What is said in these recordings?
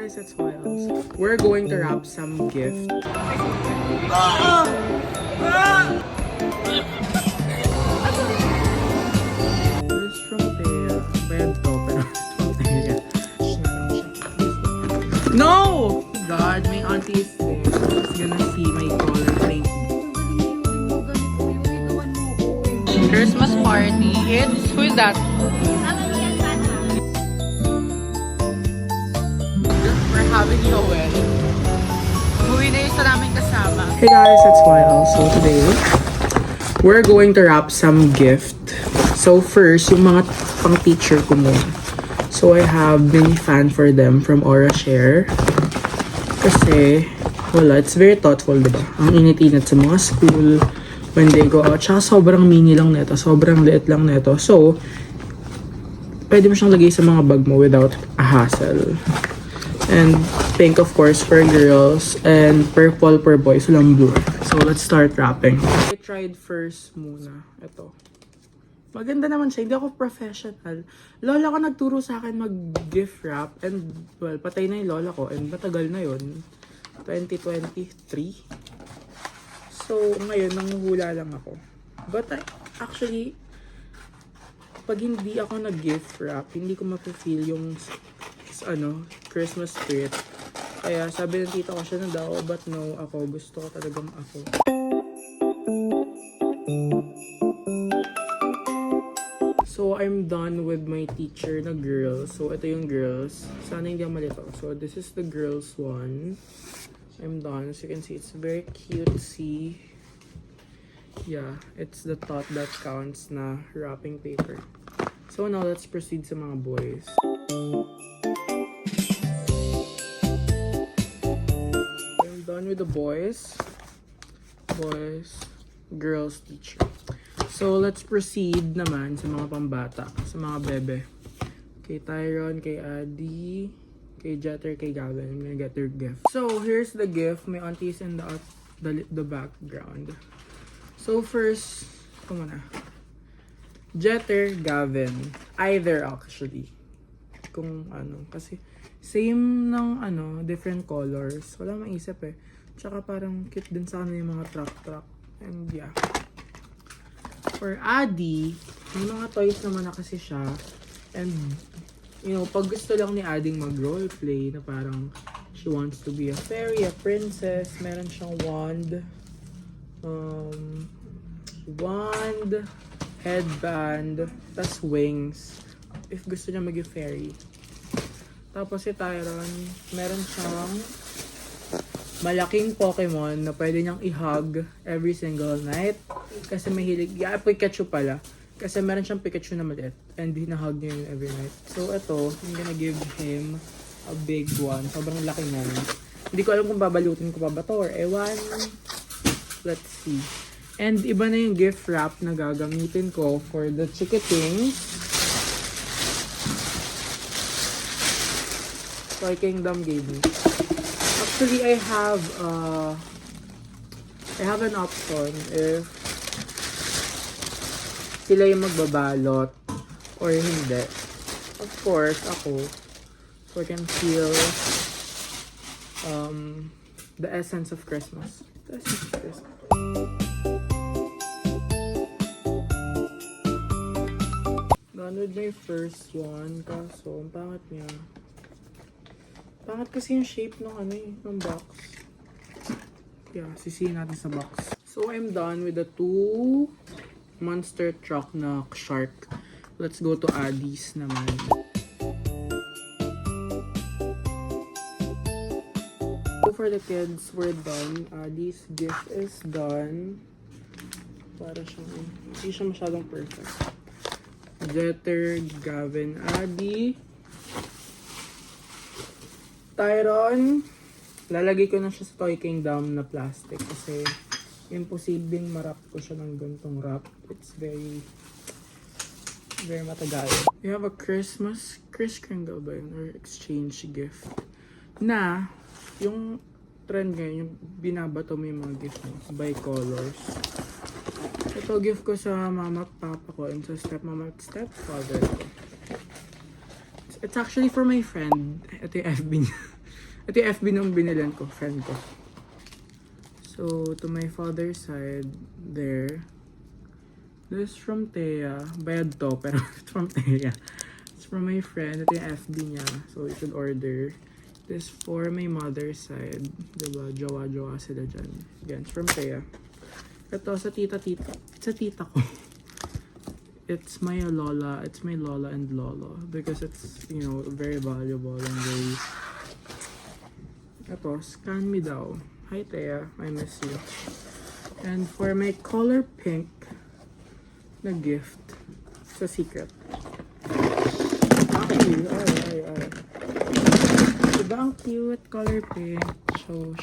guys, it's Miles. We're going to wrap some gift. This is from Thea. Bayad to, pero from Thea. No! God, my auntie is there. She's gonna see my color plate. Christmas party. It's, who is that? We're having a wedding. Umuwi na yung isa namin kasama. Hey guys, it's YL. So today, we're going to wrap some gift. So first, yung mga pang teacher ko muna. So I have mini fan for them from Aura Share. Kasi, wala, it's very thoughtful, diba? Ang init-init sa mga school, when they go out. Tsaka sobrang mini lang neto, sobrang liit lang neto. So, pwede mo siyang lagay sa mga bag mo without a hassle. And pink, of course, for girls. And purple for boys. Walang blue. So, let's start wrapping. I tried first muna. Ito. Maganda naman siya. Hindi ako professional. Lola ko nagturo sa akin mag-gift wrap. And, well, patay na yung lola ko. And matagal na yun. 2023. So, ngayon, nanguhula lang ako. But, actually, pag hindi ako nag-gift wrap, hindi ko mapifeel yung Christmas spirit. Kaya sabi ng tita ko siya na daw, but no, ako gusto ko talagang ako. So, I'm done with my teacher na girls. So, ito yung girls. Sana hindi ako malito. So, this is the girls one. I'm done. As you can see, it's very cutesy. Yeah, it's the thought that counts na wrapping paper. So, now let's proceed sa mga boys. I'm done with the boys. Boys, girls teacher. So, let's proceed naman sa mga pambata, sa mga bebe. Kay Tyron, kay Adi, kay Jetter, kay Gavin. I'm gonna get their gift. So, here's the gift. My auntie's in the background. So, first, kumana. Jetter, Gavin. Either, actually. Kung ano, kasi same ng different colors. Wala maisip eh. Tsaka parang cute din sa kanila yung mga truck. And yeah. For Adi, may mga toys naman na kasi siya. And, you know, pag gusto lang ni Ading mag-roleplay na parang she wants to be a fairy, a princess, meron siyang wand, headband, tas wings, if gusto niya mag fairy. Tapos si Tyron, meron siyang malaking Pokemon na pwede niyang i-hug every single night. Kasi mahilig, Pikachu pala. Kasi meron siyang Pikachu na maliit. And hinahug niya yun every night. So ito, I'm gonna give him a big one. Sobrang laki niya. Hindi ko alam kung babalutin ko pa ba to or ewan. Let's see. And iba na yung gift wrap na gagamitin ko for the Chikiting. Toy Kingdom gave me. Actually, I have an option if sila yung magbabalot or hindi. Of course, ako, so I can feel the essence of Christmas. The essence of Christmas. Done with my first one, kaso ang pangit niya. Pangit kasi yung shape ng box. Yeah, sisihin natin sa box. So, I'm done with the 2 monster truck na shark. Let's go to Adi's naman. So, for the kids, we're done. Adi's gift is done. Para siyang, hindi siya masyadong perfect. Jetter, Gavin, Adi. Tyron, lalagay ko na siya sa Toy Kingdom na plastic kasi imposibleng marap ko siya ng gantong wrap. It's very matagal. We have a Kris Kringle ba yun? Or exchange gift. Na, yung trend ngayon, yung binabato mo yung mga gift mo by colors. Ito gift ko sa mama at papa ko and sa stepmama at stepfather ko. It's actually for my friend. Ito yung FB niya. Ito yung FB nung binilan ko, friend ko. So, to my father's side, there. This is from Thea. Bayad to, pero it's from Thea. It's from my friend. Ito yung FB niya. So, you should order. This for my mother's side. Diba? Jowa-jowa sila dyan. Again, it's from Thea. Ito sa tita ko. It's my lola. It's my lola and lolo. Because it's, you know, very valuable and very... Ito, scan me daw. Hi, Thea. I miss you. And for my color pink na gift sa Secret. Ay. Diba ang cute color pink? Show.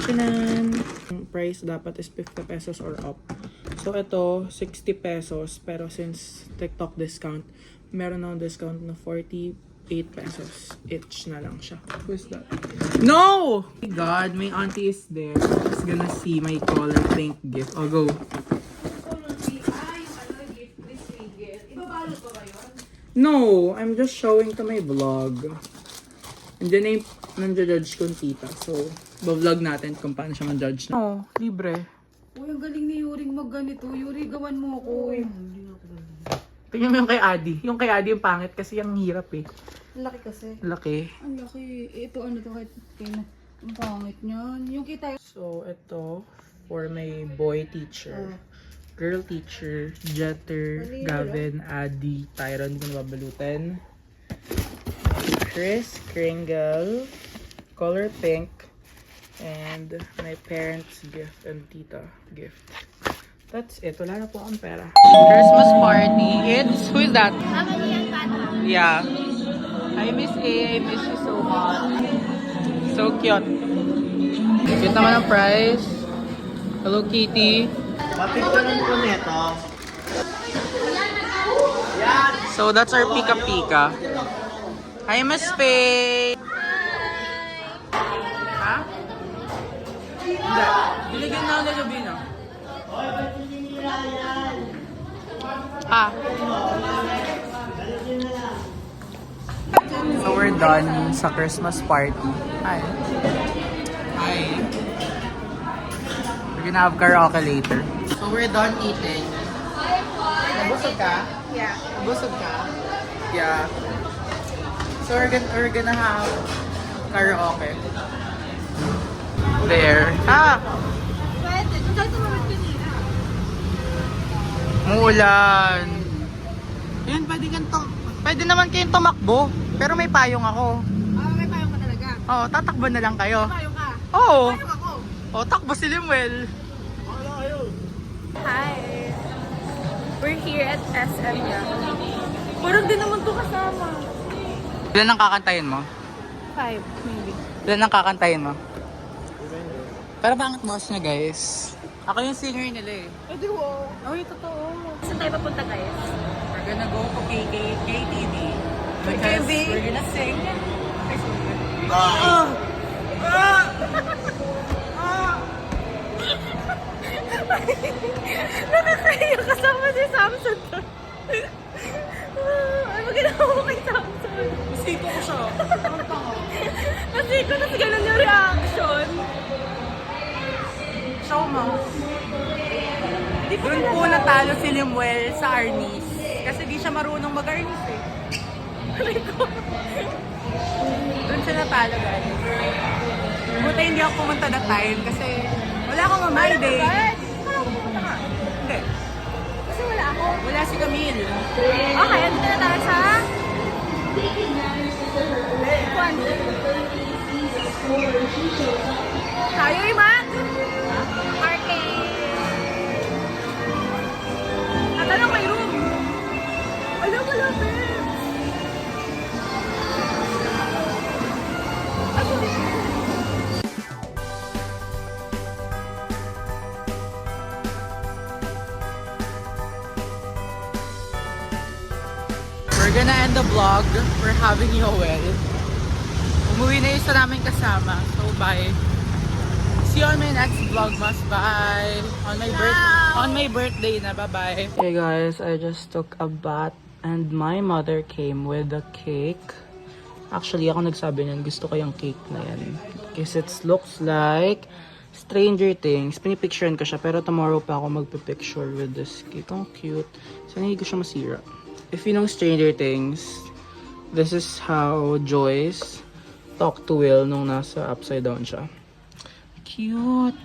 Tanan! Ang price dapat is 50 pesos or up. So, ito, 60 pesos. Pero since TikTok discount, meron akong discount na 48 pesos. Each na lang siya. Who's that? No! Oh my God, my auntie is there. She's gonna see my color pink gift. I'll go. No, I'm just showing to my vlog. And then ay nandiyo-judge kong tita. So, vlog natin kung paano siya man-judge na. Oh, libre. Uy, ang galing ni Yuring mag-ganito. Yuri, gawan mo ako. Tingnan mo yung kay Adi. Yung kay Adi yung pangit kasi yung hirap eh. Ang laki kasi. Laki. Ang laki. Ito ano to kahit kaya ang pangit niyan. Yung kita. So, ito for my boy teacher. Girl teacher, Jeter, Gavin, Adi, Tyron, hindi ko nababalutan. Chris, Kringle, color pink, and my parents' gift and tita gift. That's it. Wala na po akong pera. Christmas party. It's, who is that? Yeah. Hi, Miss A. I miss you so much. So cute. Cute naman ang price. Hello, Kitty. Papicturean ko neto. So that's our pika-pika. Hi, Miss Faye! Ha? Hindi. Diligyan na ako na gabi na. Ah. So we're done sa Christmas party. Hi. We're gonna have karaoke later. So we're done eating. Nabusog ka? Yeah. Nabusog ka? Yeah. So we're gonna have karaoke. There. Ah! Pwede. Kung saan tumawid kanina? Muulan. Yun, pwede naman kayong tumakbo. Pero may payong ako. May payong ka talaga. Oo, tatakbo na lang kayo. Payong ka. Oo. Payong ako. Oh, takbo si Limuel. Hi. We're here at SM niya. Parang din naman to kasama. Ilan ang kakantayin mo? 5, maybe. Ilan ang kakantayin mo? Pero bakit boss niya, guys? Ako yung singer nila eh. Pwede wo. Ay, totoo. Saan tayo papunta, guys? We're gonna go to KTV. KTV? We're gonna sing. Nakakaya kasama si Samson to. Ay, maganda mo kay Samson. Siko ko siya. Kasi ko na ganun yung reaction. Show mo. Di ko Doon po natalo si Limuel sa Arnis. Kasi di siya marunong mag-Arnis eh. Doon siya natalo, guys. Buti hindi ako pumunta that time kasi wala akong mamay day. Parang pupunta ka. Hindi. Kasi wala ako. Wala si Camille. Okay, andito na tayo sa... Kwan. Tayo mag... Arcade. At anong may room? Alam mo lang, We're gonna end the vlog. We're having Yoel. Umuwi na yung isa namin kasama. So, bye. See you on my next vlog, mas. Bye. On my birthday na. Bye-bye. Hey guys, I just took a bath and my mother came with a cake. Actually, ako nagsabi niyan, gusto ko yung cake na yan. Because it looks like Stranger Things. Pinipicturean ko siya, pero tomorrow pa ako magpipicture with this cake. Ang cute. Sana hindi ko siya masira. If you know Stranger Things, this is how Joyce talked to Will nung nasa upside down siya. Cute!